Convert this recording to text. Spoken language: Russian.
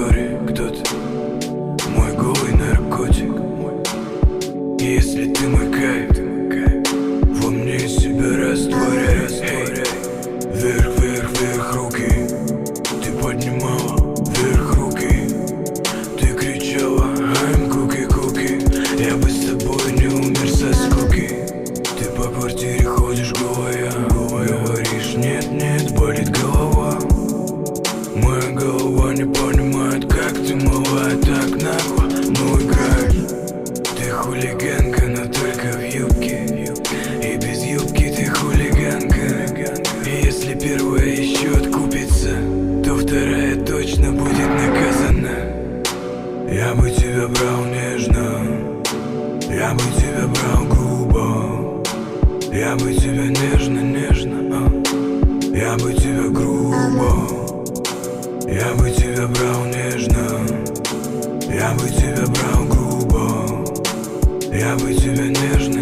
истории. Кто ты? Мой голый наркотик. Если ты мой кайф, во мне себя растворяй. Вверх, вверх, вверх руки. Ты поднимала вверх руки. Ты кричала I'm cookie, cookie. Я бы с тобой не умер со скуки. Ты по квартире ходишь голая. Говоришь нет, нет, болит голова. Моя голова не понимает, как ты мала так нагло. Ну и кайф. Ты хулиганка, но только в юбке. И без юбки ты хулиганка. И если первая еще откупится, то вторая точно будет наказана. Я бы тебя брал нежно, я бы тебя брал грубо. Я бы тебя нежно, нежно, я бы тебя грубо. Я бы тебя брал нежно, я бы тебя брал грубо. Я бы тебя нежно,